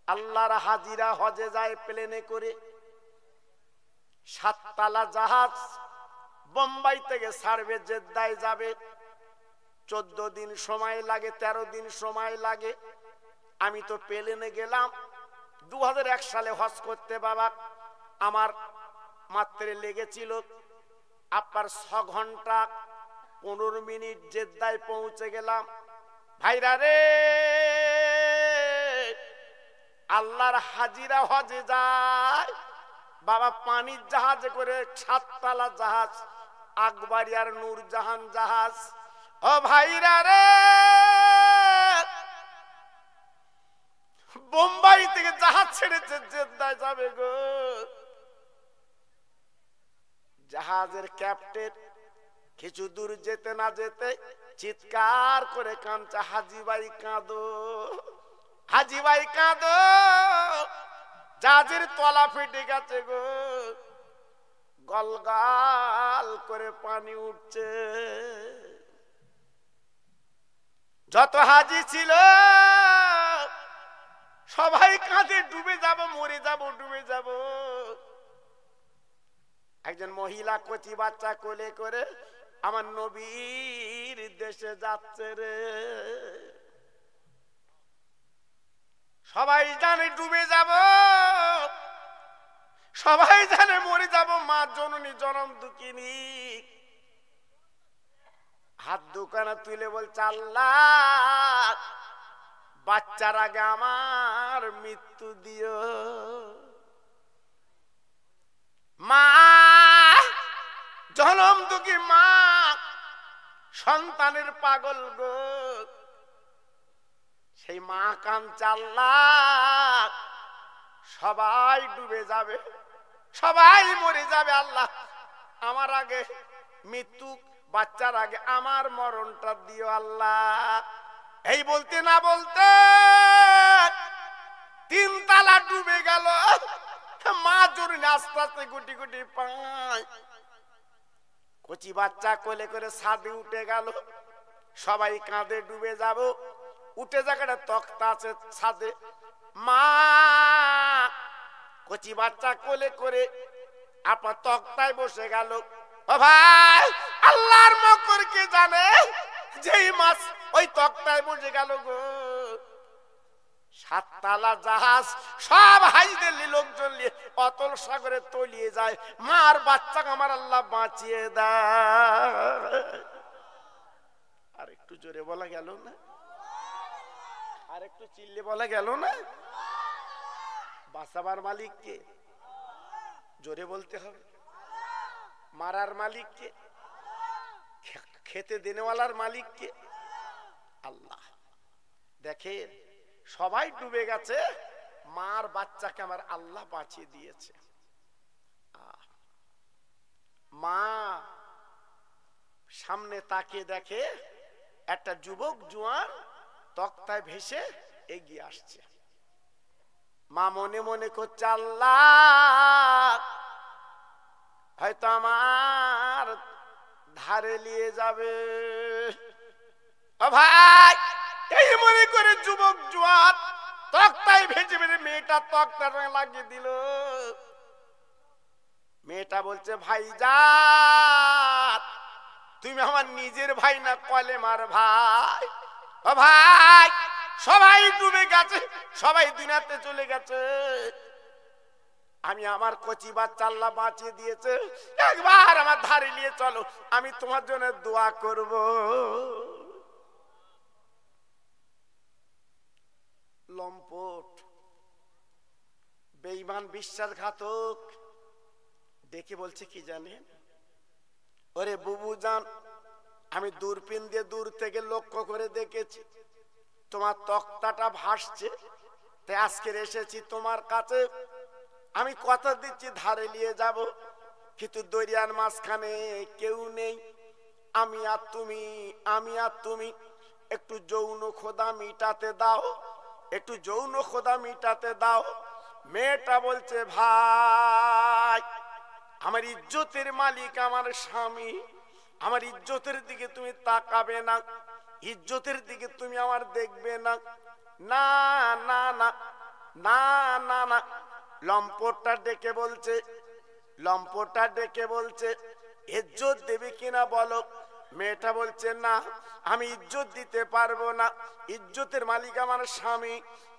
আল্লাহর হাজিরা হজে যায় প্লেনে করে, 7 তালা জাহাজ বোম্বাই থেকে ছাড়বে, জেদ্দায় যাবে। 14 দিন সময় লাগে, 13 দিন সময় লাগে। আমি তো প্লেনে গেলাম 2001 সালে হজ করতে বাবা। আমার মাত্র লেগেছিল আপনার 6 ঘন্টা 15 মিনিট, জেদ্দায় পৌঁছে গেলাম। ভাইরা রে, আল্লাহর হাজিরা হজে যায় বাবা পানির জাহাজে করে, 7 তালা জাহাজ, আকবরিয়ার নূরজাহান জাহাজ। ও ভাইরা রে, বোম্বাই থেকে জাহাজ ছেড়েছে, জেদ্দায় যাবে গো। জাহাজের ক্যাপ্টেন কিছু দূর যেতে না যেতে চিৎকার করে কাঁদছে, হাজি ভাই কাঁদো, হাজি ভাই কাঁদো, জাহাজের তলা ফেটে গেছে গো, গলগাল করে পানি উঠছে। যত হাজি ছিল সবাই কাঁদে, ডুবে যাব, মরে যাব, ডুবে যাব। একজন মহিলা কচি বাচ্চা কোলে করে আমার নবীর দেশে যাচ্ছে রে। সবাই জানে ডুবে যাব, সবাই জানে মরে যাব, মা জননী জনম দুঃখিনী। হাত দুখানা তুলে বলছে, আল্লাহ বাচ্চার আগে আমার মৃত্যু দিও। মা জনম দুঃখী মা, সন্তানের পাগল গো। সেই মা কাঁদছে, আল্লাহ সবাই ডুবে যাবে, সবাই মরে যাবে, আল্লাহ আমার আগে মৃত্যু, বাচ্চার আগে আমার মরণটা দিও আল্লাহ। এই বলতে না বলতে 3 তালা ডুবে গেল। মা জোরে আস্তে আস্তে গুটি গুটি পায়, কচি বাচ্চা কোলে করে ছাদে উঠে গেল। সবাই কাঁদে, ডুবে যাব। উঠে জায়গাটা তক্তা আছে ছাদে, মা কচি বাচ্চা কোলে করে আপনার তক্তায় বসে গেল। ও ভাই, আল্লাহর মকর কে জানে, যেই মাছ ওই তক্তায় বসে গেল গো। 7 তালা জাহাজ সব হাইদের লোকজন নিয়ে অতল সাগরে তলিয়ে যায়। মার বাচ্চাকে আমার আল্লাহ বাঁচিয়ে দেয়। আর একটু জোরে বলা গেল না? আর একটু চিল্লে বলা গেল না? বাঁচাবার মালিক কে? জোরে বলতে হবে। মারার মালিক কে? খেতে দেনেওয়ালার মালিক কে? আল্লাহ। দেখেন সবাই ডুবে গেছে, মার বাচ্চাকে আমার আল্লাহ বাঁচিয়ে দিয়েছে। মা সামনে তাকিয়ে দেখে একটা যুবক জোয়ান তক্তায় ভেসে এগিয়ে আসছে। মা মনে মনে করছে, আল্লাহ হয়তো আমার ধারে নিয়ে যাবে। ও ভাই, এই মনে করে যুবক জোয়ান তক্তায় ভেসে ভেসে মেয়েটা তক্তার রঙে লাগিয়ে দিল। মেয়েটা বলছে, ভাইজান তুমি আমার নিজের ভাই না কলেমার ভাই। ও ভাই, সবাই ডুবে গেছে, সবাই দুনিয়াতে চলে গেছে, আমি আমার কচি বাচ্চা আল্লাহ বাঁচিয়ে দিয়েছে, একবার আমার ধারে নিয়ে চলো, আমি তোমার জন্য দোয়া করব। লম্পট বেঈমান বিশ্বাসঘাতক দেখে বলছে কি জানেন, ওরে বুবু জান, আমি দূরবীন দিয়ে দূর থেকে লক্ষ্য করে দেখেছি তোমার তক্তাটা ভাসছে, তাই আজকে এসেছি তোমার কাছে। আমি কথা দিচ্ছি ধারে নিয়ে যাব, কিন্তু দরিয়ার মাঝখানে কেউ নেই, আমি আর তুমি একটু যৌন খোদা মিটাতে দাও, একটু যৌন খোদা মিটাতে দাও। মেয়েটা বলছে, ভাই আমার ইজ্জতের মালিক আমার স্বামী, আমার ইজ্জতের দিকে তুমি তাকাবে না, ইজ্জতের দিকে তুমি আমার দেখবে না। না না না না না না, লম্পটটা ডেকে বলছে, লম্পটটা ডেকে বলছে ইজ্জত দেবে কিনা বলো। মেয়েটা বলছে না, আমি ইজ্জত দিতে পারবো না, ইজ্জতের মালিক আমার স্বামী।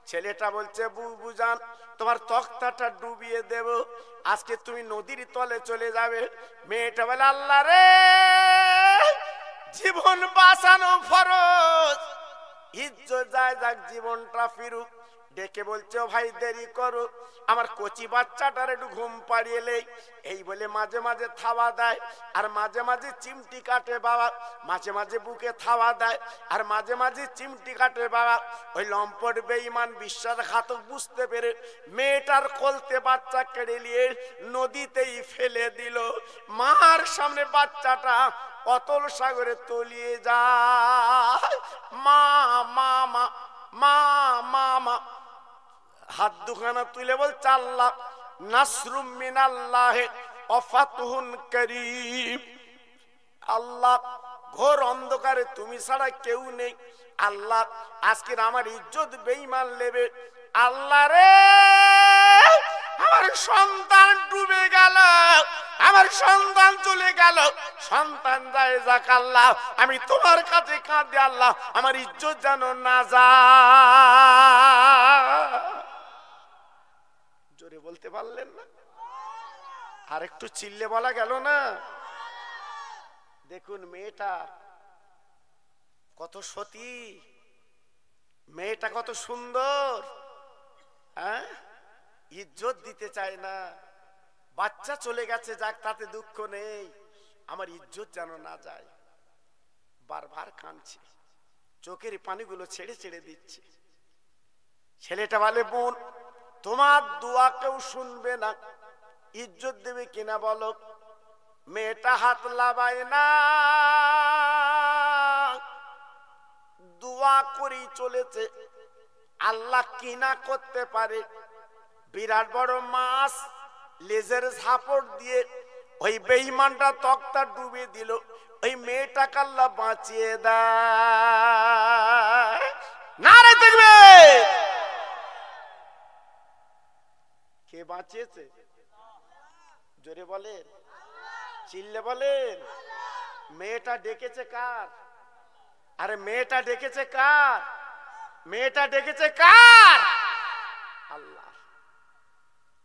ছেলেটা বলছে বুবুজান, তোমার তক্তাটা ডুবিয়ে দেব, আজকে তুমি নদীর তলে চলে যাবে। মেয়েটা বলে আল্লাহ রে, জীবন বাঁচানো ফরজ, ইজ্জত যায় যাক, জীবনটা ফিরুক। ডেকে বলছে ও ভাই দেরি করো, আমার কচি বাচ্চাটার একটু ঘুম পাড়িয়ে লেই। এই বলে মাঝে মাঝে থাবা দেয়, আর মাঝে মাঝে চিমটি কাটে বাবা, মাঝে মাঝে বুকে থাবা দেয়, আর মাঝে মাঝে চিমটি কাটে বাবা। ওই লম্পট বেঈমান বিশ্বাসঘাতক বুঝতে পেরে মেয়েটার কোলতে বাচ্চা কেড়ে নিয়ে নদীতেই ফেলে দিল। মার সামনে বাচ্চাটা অতল সাগরে তলিয়ে যায়। মা মা মা মা মা মা, হাত দুখানা তুলে বলছে আল্লাহ নাসরুম মিনাল্লাহি ওয়া ফাতহুন কারীম। আল্লাহ, ঘোর অন্ধকারে তুমি ছাড়া কেউ নেই। আল্লাহ, আজকের আমার ইজ্জত বেঈমান নেবে। আল্লাহ রে, আমার সন্তান ডুবে গেল, আমার সন্তান চলে গেল, সন্তান যায় যাক আল্লাহ, আমি তোমার কাছে কাঁদি আল্লাহ, আমার ইজ্জত যেন না যায়। জোরে বলতে পারলেন না? আর একটু চিল্লে বলা গেল না? দেখুন মেয়েটা কত সতী, মেয়েটা কত সুন্দর, হ্যাঁ, ইজ্জত দিতে চায় না। বাচ্চা চলে গেছে যাক, তাতে দুঃখ নেই, আমার ইজ্জত যেন না যায়। বারবার কাঁদছে, চোখের পানিগুলো ছেড়ে ছেড়ে দিচ্ছে। ছেলেটা বলে বোন, তোমার দোয়া কেউ শুনবে না, ইজ্জত দেবে কিনা বলো। মেয়েটা হাত লাগায় না, দোয়া করেই চলেছে। আল্লাহ কিনা করতে পারে, বিরাট বড় মাছ লেজের ঝাপট দিয়ে ওই বেঈমানটা তক্তা ডুবে দিল। ওই মেয়েটাকে আল্লাহ বাঁচিয়ে দেয়। নারে দেখবে কে বাঁচিয়েছে? জোরে বলেন, চিল্লে বলেন। মেয়েটা ডেকেছে কার? আরে মেয়েটা ডেকেছে কার? মেয়েটা ডেকেছে কার? আল্লাহ।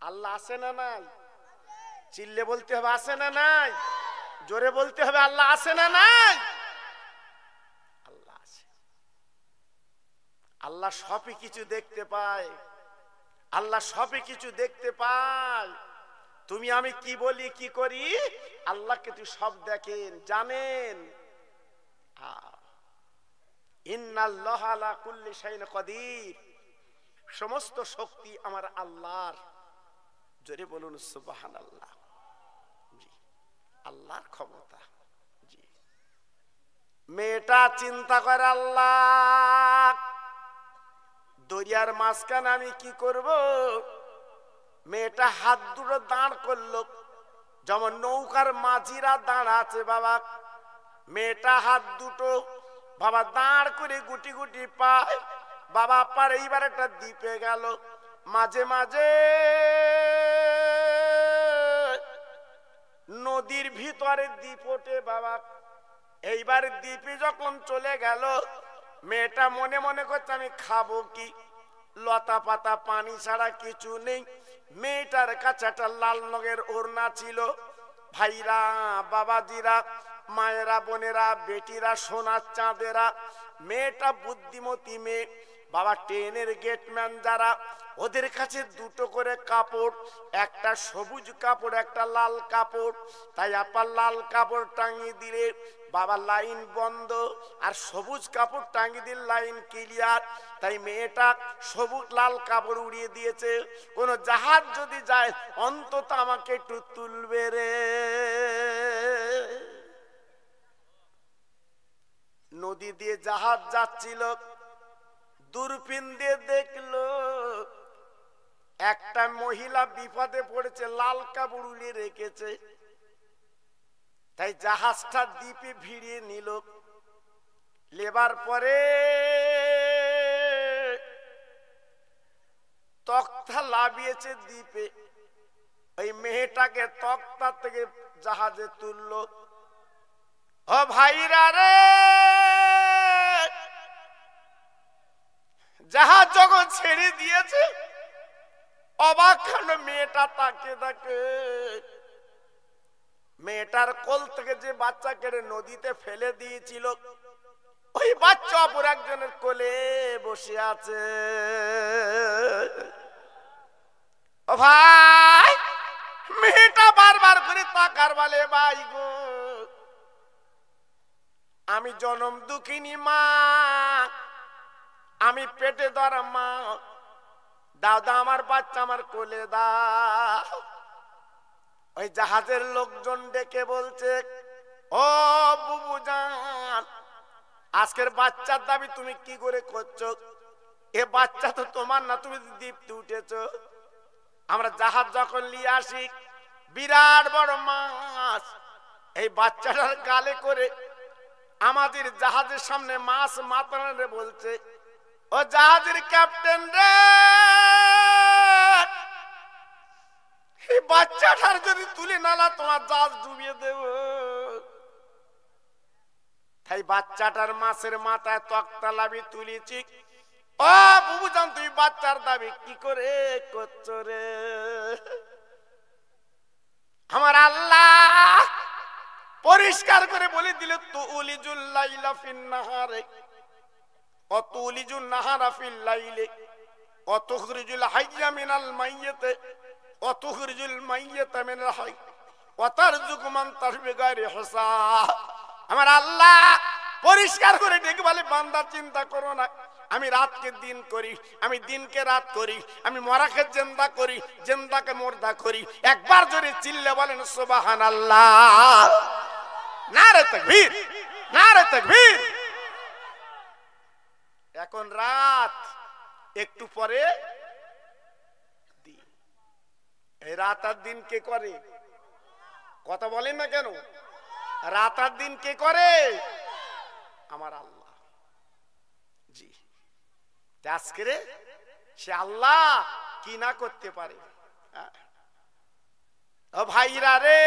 আল্লাহ আছে না নাই? চিল্লে বলতে হবে আছে না নাই? জোরে বলতে হবে আল্লাহ আছে না নাই? আল্লাহ আছে। আল্লাহ সবই কিছু দেখতে পায়, আল্লাহ সবই কিছু দেখতে পায়। তুমি আমি কি বলি কি করি, আল্লাহ কিন্তু সব দেখেন, জানেন। ইন্নাল্লাহা আলা কুল্লি শাইইন কাদির, সমস্ত শক্তি আমার আল্লাহর। জোরে বলুন সুবহানাল্লাহ। জি, আল্লাহর ক্ষমতা। জি, মেয়েটা চিন্তা করে আল্লাহ, দরিয়ার মাঝখানে আমি কি করব? মেয়েটা হাত দুটো দাঁড় করলো, যেমন নৌকার মাঝিরা দাঁড় আছে বাবা। মেয়েটা হাত দুটো বাবা দাঁড় করে গুটি গুটি পায় বাবা, পার এইবার একটা দ্বীপে গেল। মাঝে মাঝে নদীর ভিতরে দ্বীপ ওঠে বাবা। এইবার দ্বীপে যখন চলে গেল, মেয়েটা মনে মনে করছে আমি খাবো কি, লতা পাতা পানি ছাড়া কিছু নেই। মেয়েটার কাছে একটা লাল রঙের ওড়না ছিল। ভাইরা, বাবাজিরা, মায়েরা, বোনেরা, বেটিরা, সোনার চাঁদেরা, মেয়েটা বুদ্ধিমতী মেয়ে বাবা। ট্রেনের গেটম্যান যারা, ওদের কাছে দুটো করে কাপড়, একটা সবুজ কাপড় একটা লাল কাপড়। তাই আপা লাল কাপড় টাঙিয়ে দিলে বাবা লাইন বন্ধ, আর সবুজ কাপড় টাঙিয়ে দিলে লাইন ক্লিয়ার। তাই মেয়েটা সবুজ লাল কাপড় উড়িয়ে দিয়েছে, কোন জাহাজ যদি যায় অন্তত আমাকে একটু তুলবে রে। নদী দিয়ে জাহাজ যাচ্ছিল, দূরবীন দিয়ে দেখলো একটা মহিলা বিপদে পড়েছে, লাল কাপড় উড়িয়ে রেখেছে। তাই জাহাজটা দ্বীপে ভিড়িয়ে নিল। লেবার পরে তক্তা লাভিয়েছে দ্বীপে, ওই মেয়েটাকে তক্তা থেকে জাহাজে তুললো। ও ভাইরা রে, জাহাজ যখন ছেড়ে দিয়েছে, অবাক হলো মেয়েটা, তাকে তাকে মেয়েটার কোল থেকে যে বাচ্চা কেড়ে নদীতে ফেলে দিয়েছিল, ওই বাচ্চা অপর একজনের কোলে বসে আছে। ও ভাই, মেয়েটা বারবার করে তাকার বলে, ভাই গো, আমি জনম দুঃখিনী মা, আমি পেটে ধরা মা, দাও দাও আমার বাচ্চা আমার কোলে দাও। ওই জাহাজের লোকজন ডেকে বলছে, ও বুবু জান, আজকের বাচ্চার দাবি তুমি কি করে করছো? এ বাচ্চা তো তোমার না, তুমি দ্বীপে উঠেছো। আমরা জাহাজ যখন নিয়ে আসি, বিরাট বড় মাছ এই বাচ্চাটার গালে করে আমাদের জাহাজের সামনে মাছ মাতানো বলছে, ও জাহাজের ক্যাপ্টেন রে, এই বাচ্চাটার যদি তুলে নালা তোমার জাহাজ ডুবিয়ে দেব। তাই বাচ্চাটার মাছের মাথায় তক্তা লাভি তুলেছি। ও বুবু জান, তুই বাচ্চার দাবি কি করে করছো রে? আমার আল্লাহ পরিষ্কার করে বলে দিলে, তুলিজুল লাইলা ফিন নাহারে ওয়া তুলিজুন নাহারা ফিল লাইলি ওয়া তুখরিজুল হাইয়া মিনাল মাইয়িতি ওয়া তুখরিজুল মাইয়িতা মিনাল হাই ওয়া তারযুকু মান তাশা বিগাইরি হিসাব। আমার আল্লাহ পরিষ্কার করে ডেকে বলে, বান্দা চিন্তা করো না, আমি রাতকে দিন করি, আমি দিনকে রাত করি, আমি মরাকে জিন্দা করি, জিন্দাকে মুর্দা করি। একবার জোরে চিল্লে বলেন সুবহানাল্লাহ। নারে তাকবীর, নারে তাকবীর। এখন রাত, একটু পরে দিন। এই রাত আর দিন কে করে? কথা বলেন না কেন? রাত আর দিন কে করে? আমার আল্লাহ। জি, আজকে সে আল্লাহ কি না করতে পারে? ও ভাইরা রে,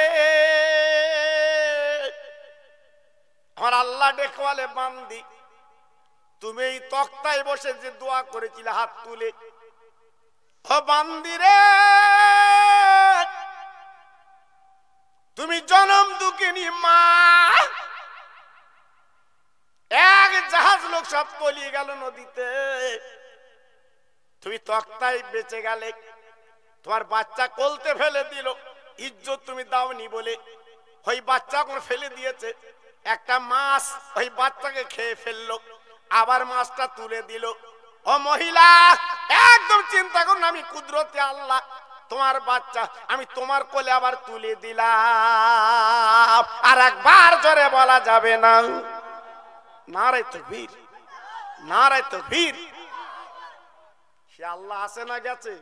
আমার আল্লাহ ডেকে বলে, বান্দি, তুমি এই তক্তায় বসে যে দোয়া করেছিলে হাত তুলে, ও বান্দি রে, তুমি জনম দুঃখিনী মা, এক জাহাজ লোক সব তলিয়ে গেল নদীতে, তুমি তক্তায় বেঁচে গেলে, তোমার বাচ্চা কোলতে ফেলে দিল, ইজ্জত তুমি দাওনি বলে ওই বাচ্চা কোন ফেলে দিয়েছে। একটা মাছ ওই বাচ্চাকে খেয়ে ফেললো, আবার মাছটা তুলে দিল। ও মহিলা, একদম চিন্তা করুন, আমি কুদরতে আল্লাহ, তোমার বাচ্চা আমি তোমার কোলে আবার তুলে দিলাম। আর একবার জোরে বলা যাবে না? নারে তাকবীর, নারে তাকবীর। সে আল্লাহ আছে না গেছে?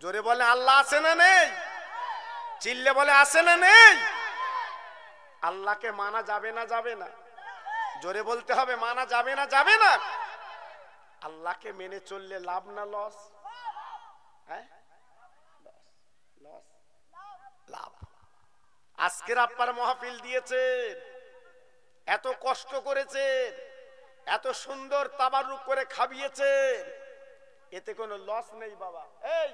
জোরে বলে আল্লাহ আছে না নেই? চিল্লে বলে আছে না নেই? আল্লাহকে মানা যাবে না যাবে না? জোরে বলতে হবে, মানা যাবে না যাবে না? আল্লাহকে মেনে চললে লাভ না লস? হ্যাঁ, লস, লাভ। আজকের আপনার মাহফিল দিয়েছেন, এত কষ্ট করেছেন, এত সুন্দর তাবারুক করে খাবিয়েছেন, এতে কোনো লস নেই বাবা। এই,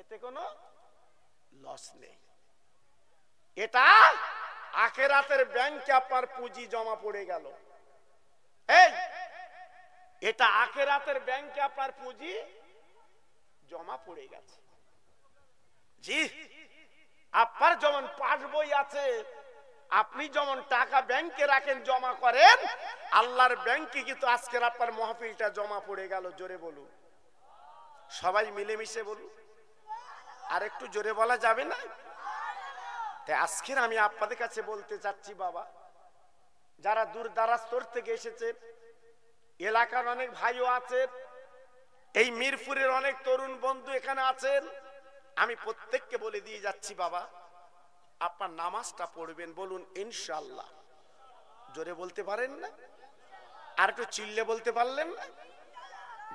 এতে কোনো লস নেই। এটা আখিরাতের ব্যাংকে আপনার পুঁজি জমা পড়ে গেল। এই, এটা আখিরাতের ব্যাংকে আপনার পুঁজি জমা পড়ে গেছে। জি, আপনার যেমন পাসবই আছে, আপনি যেমন টাকা ব্যাংকে রাখেন, জমা করেন, আল্লাহর ব্যাংকে কিন্তু আজকের আপনার মাহফিলটা জমা পড়ে গেল। জোরে বলুন, সবাই মিলেমিশে বলুন। আর একটু জোরে বলা যাবে না? তাই আজকের আমি আপনাদের কাছে বলতে চাচ্ছি, বাবা, যারা দূর দারাজ থেকে এসেছেন, এলাকার অনেক ভাইও আছেন, এই মিরপুরের অনেক তরুণ বন্ধু এখানে আছেন, আমি প্রত্যেককে বলে দিয়ে যাচ্ছি, বাবা, আপনার নামাজটা পড়বেন। বলুন ইনশাআল্লাহ। জোরে বলতে পারেন না? আর একটু চিল্লে বলতে পারলেন না?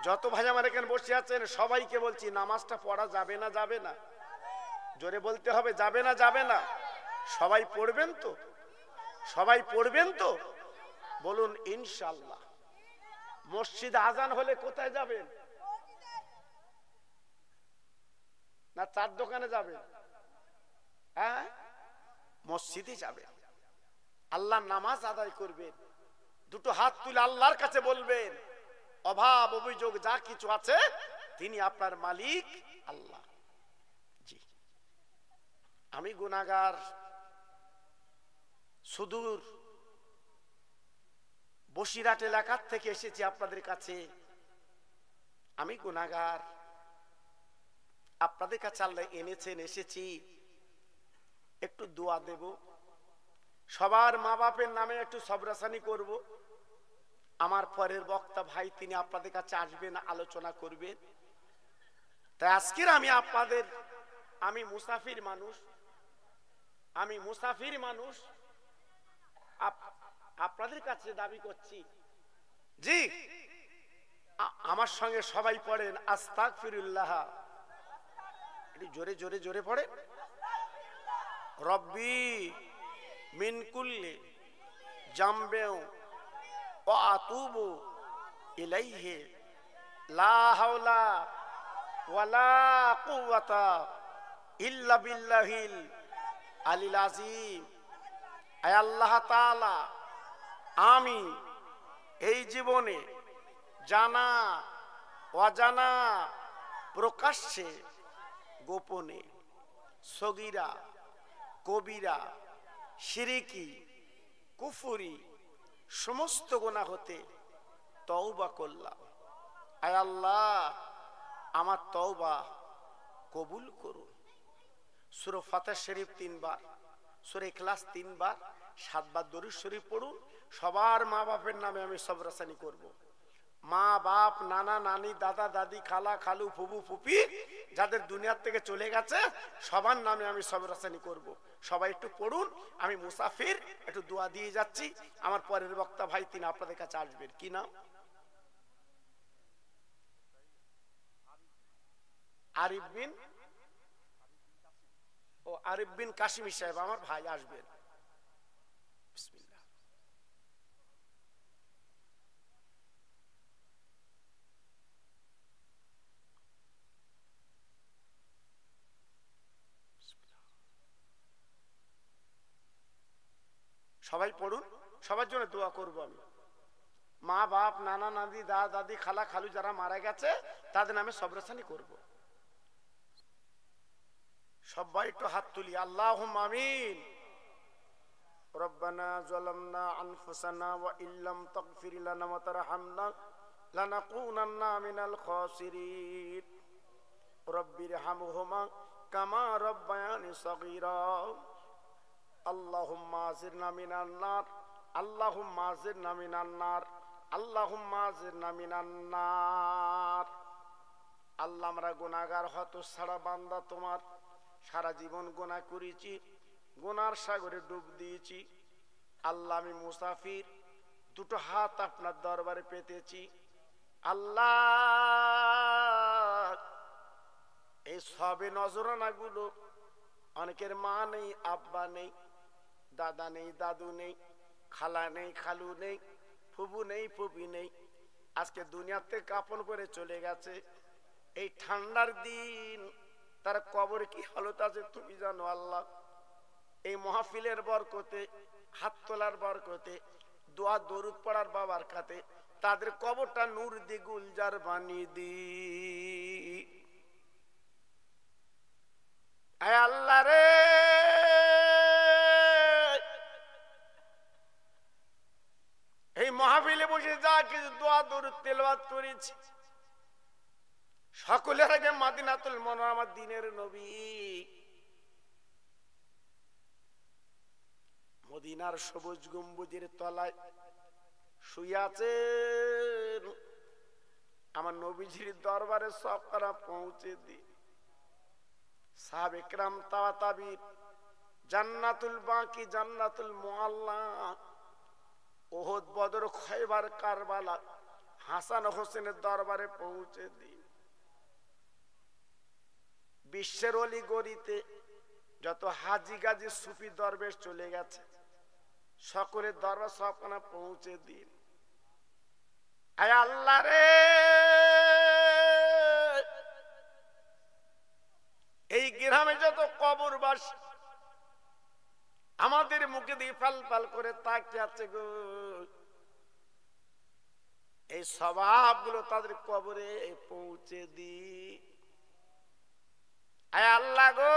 যত ভাই আমার এখানে বসে আছেন সবাইকে বলছি, নামাজটা পড়া যাবে না? যাবে না? জোরে বলতে হবে, যাবে না? যাবে না? সবাই পড়বেন তো? সবাই পড়বেন তো? বলুন ইনশাআল্লাহ। মসজিদ আজান হলে কোথায় যাবেন? না চার দোকানে যাবেন? হ্যাঁ, মসজিদে যাবেন। আল্লাহ নামাজ আদায় করবেন, দুটো হাত তুলে আল্লাহর কাছে বলবেন, অভাব অভিযোগ যা কিছু আছে তিনি আপনার মালিক আল্লাহ। জি, আমি গুনাহগার, সুদূর বসিরহাট এলাকার থেকে এসেছি আপনাদের কাছে। আমি গুনাহগার, আপনাদের কাছে আল্লাহ এনেছেন, এসেছি একটু দোয়া দেব, সবার মা বাপের নামে একটু সবরাসানি করব। আমার পরের বক্তা ভাই তিনি আপনাদের কাছে আসবেন, আলোচনা করবেন। তাই আজকের আমি আপনাদের, আমি মুসাফির মানুষ, আমি মুসাফির মানুষ, আপনাদের কাছে দাবি করছি, জি আমার সঙ্গে সবাই পড়েন আস্তাগফিরুল্লাহ। একটু জোরে জোরে জোরে পড়ে, রব্বি মিন কুল্লি জামবেও ওয়া আতুবু ইলাইহি লা হাওলা ওয়ালা কুওয়াতা ইল্লা বিল্লাহিল আলিল আযীম। আয় আল্লাহ তাআলা, আমি এই জীবনে জানা অজানা, প্রকাশ্যে গোপনে, সগীরা কবিরা, শিরকি কুফরি সমস্ত গুনাহ হতে তওবা করলাম। আয় আল্লাহ, আমার তওবা কবুল করুন। সূরা ফাতিহা শরীফ 3 বার, সূরা ইখলাস 3 বার, 7 বার দরুদ শরীফ পড়ুন। সবার মা বাপের নামে আমি সবরাসানি করব। মা বাপ, নানা নানি, দাদা দাদি, খালা খালু, ফুবু ফুপি যাদের দুনিয়ার থেকে চলে গেছে সবার নামে আমি সবরাসানি করব। সবাই একটু পড়ুন, আমি মুসাফির, একটু দোয়া দিয়ে যাচ্ছি। আমার পরের বক্তা ভাই তিনি আপনাদের কাছে আসবেন। কি নাম? আরিফ বিন, ও আরিফ বিন কাশিমি সাহেব আমার ভাই আসবেন। বিসমিল্লাহ। সবাই পড়ুন, সবার জন্য দোয়া করব আমি। মা বাপ, নানা নানি, দাদা দাদি, খালা খালু যারা মারা গেছে তাদের নামে সবরাসানি করব। সবাই একটু হাত তুলি, আল্লাহুম্মা আমিন। রব্বানা যালামনা আনফুসানা ওয়া ইল্লাম তাগফির লানা ওয়া তারহামনা লানাকুনান্না মিনাল খাসিরিন। রব্বিরহামহুমা কামা রব্বায়ানি সগীরা। আল্লাহুম্মা আজিরনা মিনান নার, আল্লাহুম্মা আজিরনা মিনান নার, আল্লাহুম্মা আজিরনা মিনান নার। আল্লাহ, আমরা গুনাহগার, হতছাড়া বান্দা তোমার, সারা জীবন গুনাহ করেছি, গুনার সাগরে ডুব দিয়েছি। আল্লাহ, আমি মুসাফির, দুটো হাত আপনার দরবারে পেতেছি। আল্লাহ, এই সবে নজরানা গুলো, অনেকের মা নেই, আব্বা নেই, দাদা নেই, দাদু নেই, খালা নেই, খালু নেই, ফুবু নেই, ফুবি নেই, আজকে দুনিয়াতে কাপন করে চলে গেছে। এই ঠান্ডার দিন তার কবরে কি হালত আছে তুমি জানো আল্লাহ। এই মাহফিলের বরকতে, হাত তোলার বরকতে, দোয়া দরুদ পড়ার বাবার কাতে তাদের কবরটা নূর দি গুলজার বানিয়ে দি। আয় আল্লাহ রে, এই মাহফিলে বসে যা কিছু দোয়া দরুদ তেলাওয়াত করেছি, সকলের আগে মদিনাতুল মুনাওয়ারা দিনের নবী, মদিনার সবুজ গম্বুজের তলায় শুয়ে আছেন। আমার নবীজির দরবারে সব করা পৌঁছে দি। সাহাবে কেরাম, তাওয়াতাবির, জান্নাতুল বাকি, জান্নাতুল মুআল্লা, ওহদ, বদর, খয়বার, কারবালা, হাসান হোসেনের দরবারে পৌঁছে দিন। বিশ্বের অলি গলিতে যত হাজি গাজি সুফি দরবেশ চলে গেছে সকলের দরবার সবখানা পৌঁছে দিন। আয় আল্লাহ রে, এই গ্রামে যত কবরবাসী আমাদের মুখে দিয়ে ফাল ফাল করে তাকিয়ে আছে গো, এই স্বভাবগুলো তাদের কবরে পৌঁছে দি। আয় আল্লাহ গো,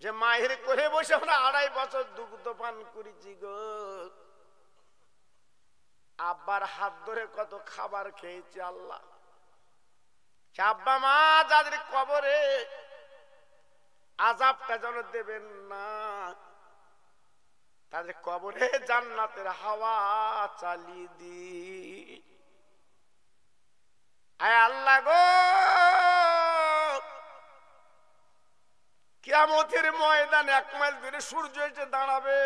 যে মায়ের কোলে বসে আমরা 2.5 বছর দুগ্ধ পান করেছি গো, আব্বার হাত ধরে কত খাবার খেয়েছি আল্লাহ, আব্বা মা যাদের কবরে আযাবটা যেন দেবেন না, তাদের কবরে জান্নাতের হাওয়া চালিয়ে দি। আয় আল্লাহ গো, কিয়ামতের ময়দানে 1 মাইল দূরে সূর্য এসে দাঁড়াবে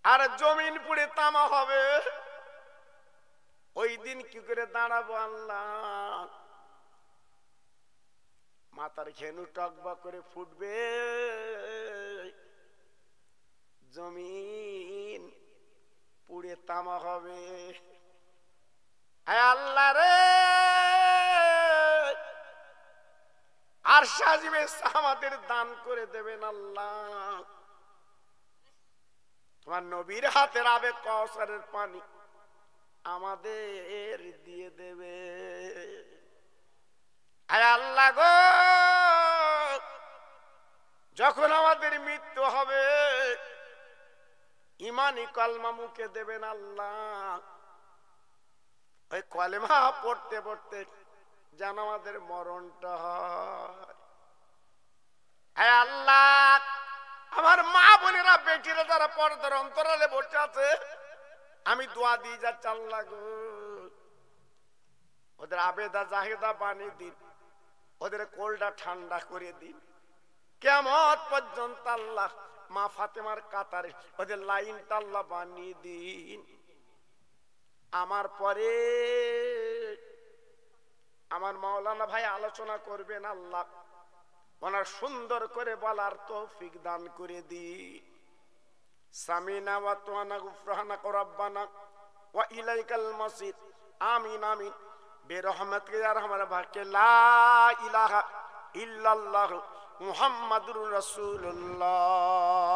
আর জমিন পুড়ে তামা হবে। ওই দিন কি করে দাঁড়াবো আল্লাহ? মাথার ঘেনু টকবক করে ফুটবে, জমিন পুড়ে তামা হবে। আল্লাহ রে, আর সাজিবে আমাদের দান করে দেবেন আল্লাহ। তোমার নবীর হাতের আবে কাউসারের পানি আমাদের দিয়ে দেবে। আয় আল্লাহ গো, যখন আমাদের মৃত্যু হবে ইমানি কলমা মুখে দেবেন আল্লাহ। ওই কলেমা পড়তে পড়তে যেন আমাদের মরণটা হয়। আয় আল্লাহ, আমার মা বোনেরা বেটিরা যারা পর্দার অন্তরালে বসে আছে আমি দোয়া দিয়ে যাচ্ছি আল্লাহ গো, ওদের আবেদা জাহেদা বানিয়ে দিন, ওদের কোলটা ঠান্ডা করে দিন। কিয়ামত পর্যন্ত আল্লাহ মা ফাতেমার কাতারে ওদের লাইনটা আল্লাহ বানিয়ে দিন। আমার পরে আমার মাওলানা ভাই আলোচনা করবেন আল্লাহ, ওনার সুন্দর করে বলার তৌফিক দান করে দিন। সামিনা ওয়া তুআনা গুফরানাকা রাব্বানা ওয়া ইলাইকাল মাসির। আমিন আমিন বিরহমাতিকা ইয়া আরহামার রাহিমিন। লা ইলাহা ইল্লাল্লাহু মুহাম্মাদুর রাসূলুল্লাহ।